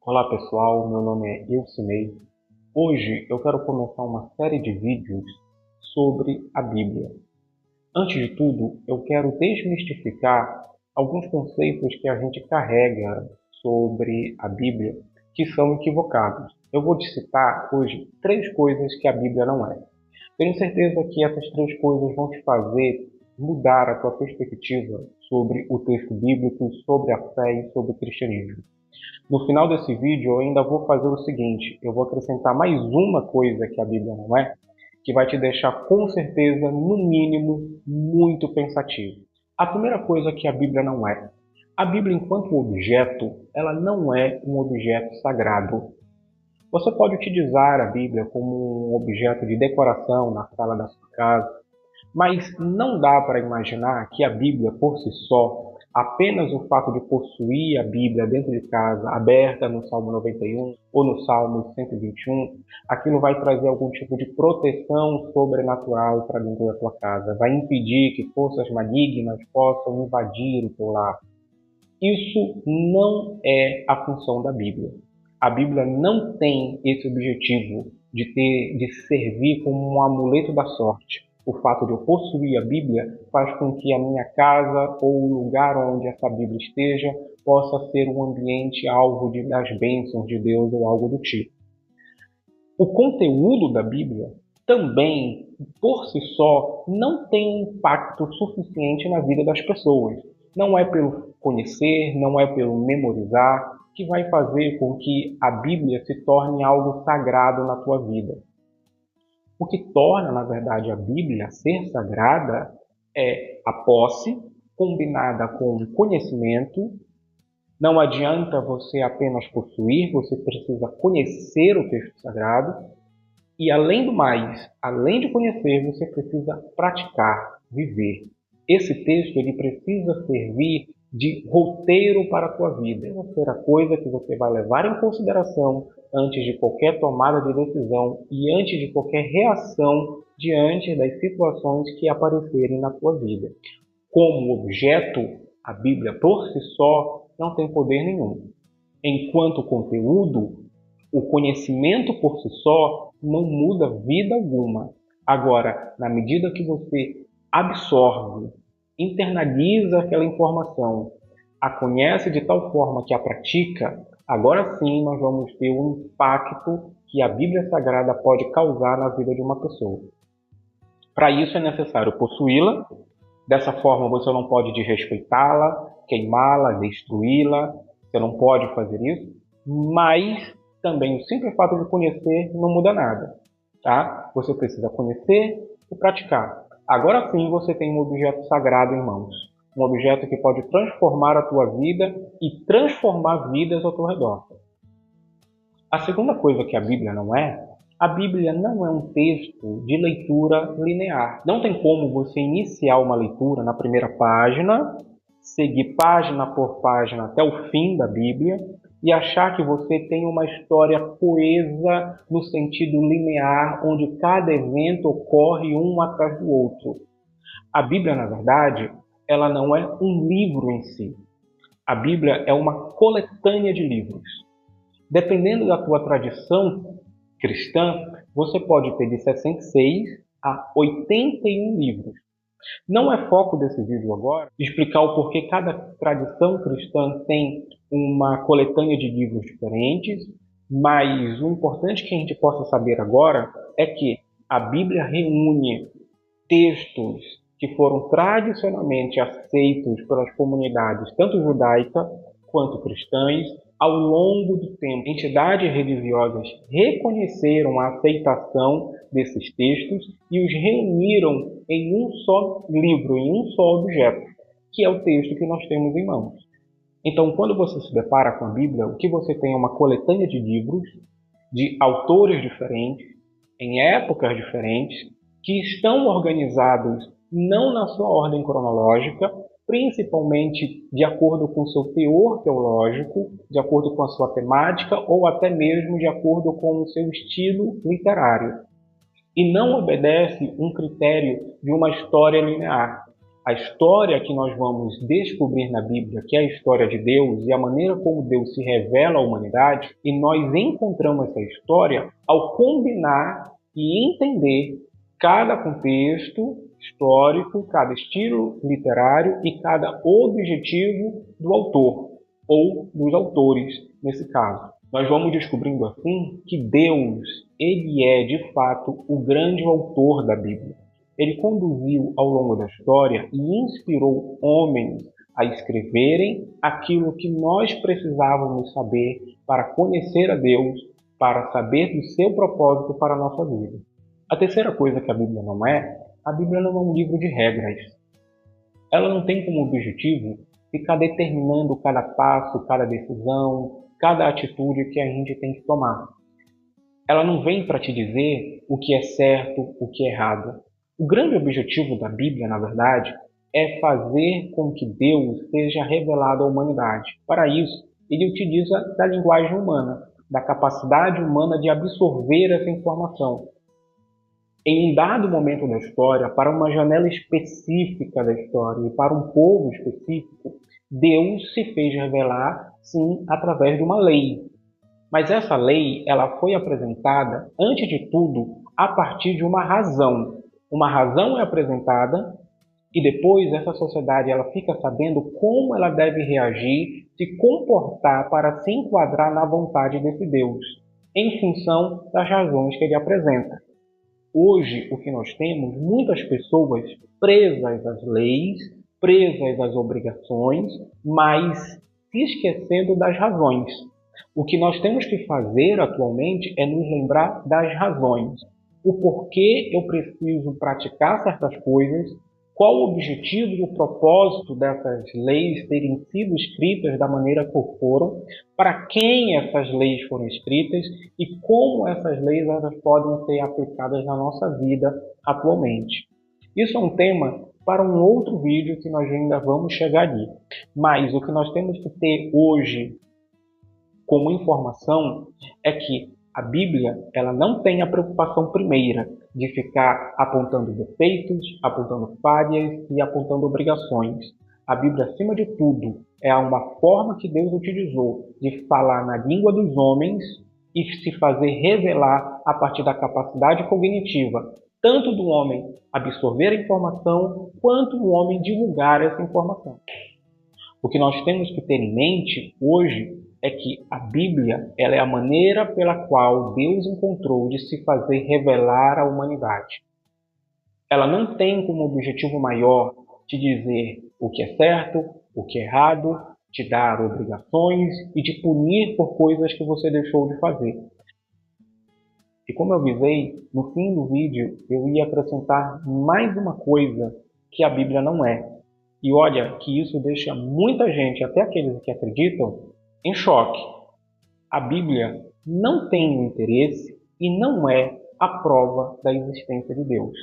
Olá pessoal, meu nome é Ilcinei. Hoje eu quero começar uma série de vídeos sobre a Bíblia. Antes de tudo, eu quero desmistificar alguns conceitos que a gente carrega sobre a Bíblia que são equivocados. Eu vou te citar hoje 3 coisas que a Bíblia não é. Tenho certeza que essas 3 coisas vão te fazer mudar a tua perspectiva sobre o texto bíblico, sobre a fé e sobre o cristianismo. No final desse vídeo, eu ainda vou fazer o seguinte: eu vou acrescentar mais uma coisa que a Bíblia não é, que vai te deixar com certeza, no mínimo, muito pensativo. A primeira coisa que a Bíblia não é: a Bíblia, enquanto objeto, ela não é um objeto sagrado. Você pode utilizar a Bíblia como um objeto de decoração na sala da sua casa, mas não dá para imaginar que a Bíblia, por si só, apenas o fato de possuir a Bíblia dentro de casa, aberta no Salmo 91 ou no Salmo 121, aquilo vai trazer algum tipo de proteção sobrenatural para dentro da tua casa, vai impedir que forças malignas possam invadir o teu lar. Isso não é a função da Bíblia. A Bíblia não tem esse objetivo de servir como um amuleto da sorte. O fato de eu possuir a Bíblia faz com que a minha casa ou o lugar onde essa Bíblia esteja possa ser um ambiente alvo das bênçãos de Deus ou algo do tipo. O conteúdo da Bíblia também, por si só, não tem um impacto suficiente na vida das pessoas. Não é pelo conhecer, não é pelo memorizar, que vai fazer com que a Bíblia se torne algo sagrado na tua vida. O que torna, na verdade, a Bíblia ser sagrada é a posse, combinada com o conhecimento. Não adianta você apenas possuir, você precisa conhecer o texto sagrado. E além do mais, além de conhecer, você precisa praticar, viver. Esse texto ele precisa servir de roteiro para a tua vida. Vai ser a coisa que você vai levar em consideração antes de qualquer tomada de decisão e antes de qualquer reação diante das situações que aparecerem na tua vida. Como objeto, a Bíblia por si só não tem poder nenhum. Enquanto conteúdo, o conhecimento por si só não muda vida alguma. Agora, na medida que você absorve, internaliza aquela informação, a conhece de tal forma que a pratica, agora sim nós vamos ter um impacto que a Bíblia Sagrada pode causar na vida de uma pessoa. Para isso é necessário possuí-la. Dessa forma você não pode desrespeitá-la, queimá-la, destruí-la, você não pode fazer isso, mas também o simples fato de conhecer não muda nada, tá? Você precisa conhecer e praticar. Agora sim você tem um objeto sagrado em mãos, um objeto que pode transformar a tua vida e transformar vidas ao teu redor. A segunda coisa que a Bíblia não é, a Bíblia não é um texto de leitura linear. Não tem como você iniciar uma leitura na primeira página, seguir página por página até o fim da Bíblia e achar que você tem uma história coesa no sentido linear, onde cada evento ocorre um atrás do outro. A Bíblia, na verdade, ela não é um livro em si. A Bíblia é uma coletânea de livros. Dependendo da tua tradição cristã, você pode ter de 66 a 81 livros. Não é foco desse vídeo agora explicar o porquê cada tradição cristã tem uma coletânea de livros diferentes, mas o importante que a gente possa saber agora é que a Bíblia reúne textos que foram tradicionalmente aceitos pelas comunidades tanto judaica quanto cristãs. Ao longo do tempo, entidades religiosas reconheceram a aceitação desses textos e os reuniram em um só livro, em um só objeto, que é o texto que nós temos em mãos. Então, quando você se depara com a Bíblia, o que você tem é uma coletânea de livros, de autores diferentes, em épocas diferentes, que estão organizados não na sua ordem cronológica, principalmente de acordo com o seu teor teológico, de acordo com a sua temática ou até mesmo de acordo com o seu estilo literário. E não obedece um critério de uma história linear. A história que nós vamos descobrir na Bíblia, que é a história de Deus e a maneira como Deus se revela à humanidade, e nós encontramos essa história ao combinar e entender cada contexto histórico, cada estilo literário e cada objetivo do autor, ou dos autores, nesse caso. Nós vamos descobrindo assim que Deus, ele é de fato o grande autor da Bíblia. Ele conduziu ao longo da história e inspirou homens a escreverem aquilo que nós precisávamos saber para conhecer a Deus, para saber do seu propósito para a nossa vida. A terceira coisa que a Bíblia não é, a Bíblia não é um livro de regras. Ela não tem como objetivo ficar determinando cada passo, cada decisão, cada atitude que a gente tem que tomar. Ela não vem para te dizer o que é certo, o que é errado. O grande objetivo da Bíblia, na verdade, é fazer com que Deus seja revelado à humanidade. Para isso, ele utiliza da linguagem humana, da capacidade humana de absorver essa informação. Em um dado momento da história, para uma janela específica da história e para um povo específico, Deus se fez revelar, sim, através de uma lei. Mas essa lei, ela foi apresentada, antes de tudo, a partir de uma razão. Uma razão é apresentada e depois essa sociedade ela fica sabendo como ela deve reagir, se comportar para se enquadrar na vontade desse Deus, em função das razões que ele apresenta. Hoje, o que nós temos, muitas pessoas presas às leis, presas às obrigações, mas se esquecendo das razões. O que nós temos que fazer atualmente é nos lembrar das razões. O porquê eu preciso praticar certas coisas, qual o objetivo e o propósito dessas leis terem sido escritas da maneira que foram, para quem essas leis foram escritas e como essas leis elas podem ser aplicadas na nossa vida atualmente. Isso é um tema para um outro vídeo que nós ainda vamos chegar ali. Mas o que nós temos que ter hoje como informação é que a Bíblia ela não tem a preocupação primeira de ficar apontando defeitos, apontando falhas e apontando obrigações. A Bíblia, acima de tudo, é uma forma que Deus utilizou de falar na língua dos homens e se fazer revelar a partir da capacidade cognitiva, tanto do homem absorver a informação, quanto do homem divulgar essa informação. O que nós temos que ter em mente hoje é que a Bíblia ela é a maneira pela qual Deus encontrou de se fazer revelar à humanidade. Ela não tem como objetivo maior te dizer o que é certo, o que é errado, te dar obrigações e te punir por coisas que você deixou de fazer. E como eu avisei, no fim do vídeo eu ia acrescentar mais uma coisa que a Bíblia não é. E olha que isso deixa muita gente, até aqueles que acreditam, em choque. A Bíblia não tem o interesse e não é a prova da existência de Deus.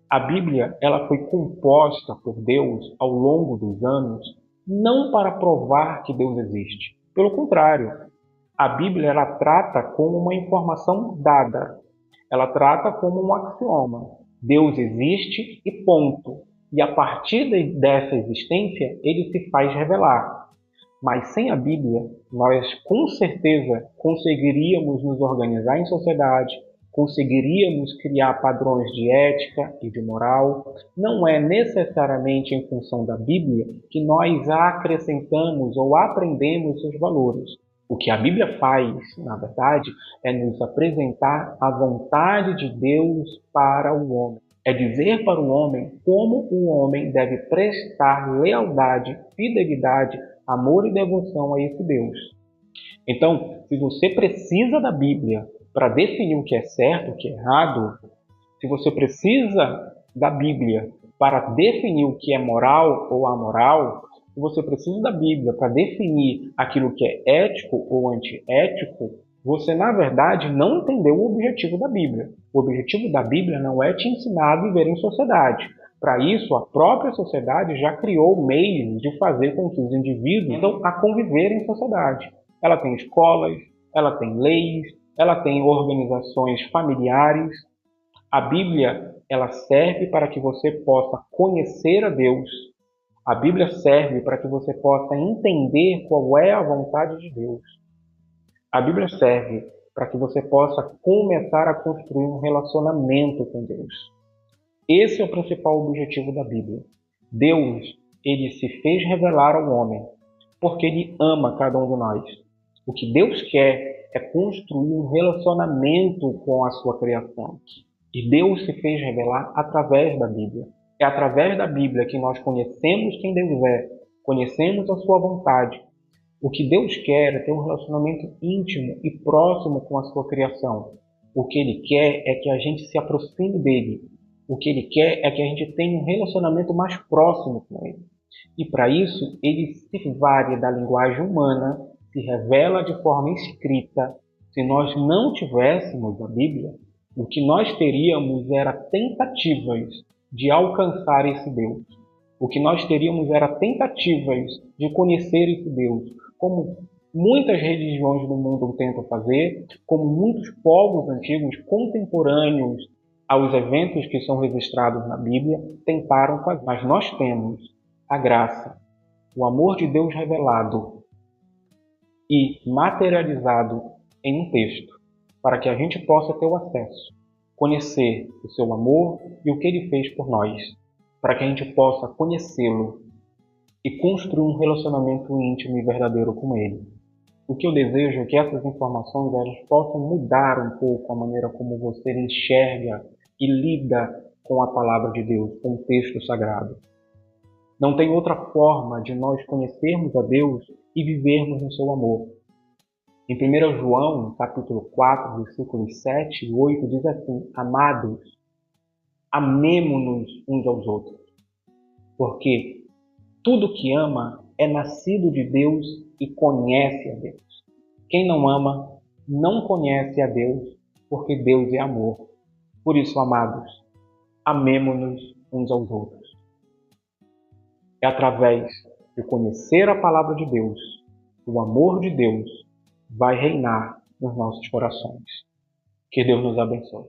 A Bíblia ela foi composta por Deus ao longo dos anos não para provar que Deus existe. Pelo contrário, a Bíblia ela trata como uma informação dada. Ela trata como um axioma. Deus existe e ponto. E a partir dessa existência, ele se faz revelar. Mas sem a Bíblia, nós com certeza conseguiríamos nos organizar em sociedade, conseguiríamos criar padrões de ética e de moral. Não é necessariamente em função da Bíblia que nós acrescentamos ou aprendemos seus valores. O que a Bíblia faz, na verdade, é nos apresentar a vontade de Deus para o homem. É dizer para o homem como o homem deve prestar lealdade, fidelidade, amor e devoção a esse Deus. Então, se você precisa da Bíblia para definir o que é certo, o que é errado, se você precisa da Bíblia para definir o que é moral ou amoral, se você precisa da Bíblia para definir aquilo que é ético ou antiético, você, na verdade, não entendeu o objetivo da Bíblia. O objetivo da Bíblia não é te ensinar a viver em sociedade. Para isso, a própria sociedade já criou meios de fazer com que os indivíduos a conviver em sociedade. Ela tem escolas, ela tem leis, ela tem organizações familiares. A Bíblia ela serve para que você possa conhecer a Deus. A Bíblia serve para que você possa entender qual é a vontade de Deus. A Bíblia serve para que você possa começar a construir um relacionamento com Deus. Esse é o principal objetivo da Bíblia. Deus, ele se fez revelar ao homem porque ele ama cada um de nós. O que Deus quer é construir um relacionamento com a sua criação. E Deus se fez revelar através da Bíblia. É através da Bíblia que nós conhecemos quem Deus é, conhecemos a sua vontade. O que Deus quer é ter um relacionamento íntimo e próximo com a sua criação. O que Ele quer é que a gente se aproxime dele. O que Ele quer é que a gente tenha um relacionamento mais próximo com Ele. E para isso, Ele se vale da linguagem humana, se revela de forma escrita. Se nós não tivéssemos a Bíblia, o que nós teríamos era tentativas de alcançar esse Deus. O que nós teríamos era tentativas de conhecer esse Deus, como muitas religiões do mundo tentam fazer, como muitos povos antigos contemporâneos aos eventos que são registrados na Bíblia tentaram fazer. Mas nós temos a graça, o amor de Deus revelado e materializado em um texto, para que a gente possa ter o acesso, conhecer o seu amor e o que Ele fez por nós, para que a gente possa conhecê-lo e construir um relacionamento íntimo e verdadeiro com Ele. O que eu desejo é que essas informações elas possam mudar um pouco a maneira como você enxerga e lida com a palavra de Deus, com o texto sagrado. Não tem outra forma de nós conhecermos a Deus e vivermos no seu amor. Em 1 João, capítulo 4, versículos 7 e 8, diz assim: Amados, amemo-nos uns aos outros, porque tudo que ama é nascido de Deus e conhece a Deus. Quem não ama não conhece a Deus, porque Deus é amor. Por isso, amados, amemo-nos uns aos outros. É através de conhecer a palavra de Deus, o amor de Deus vai reinar nos nossos corações. Que Deus nos abençoe.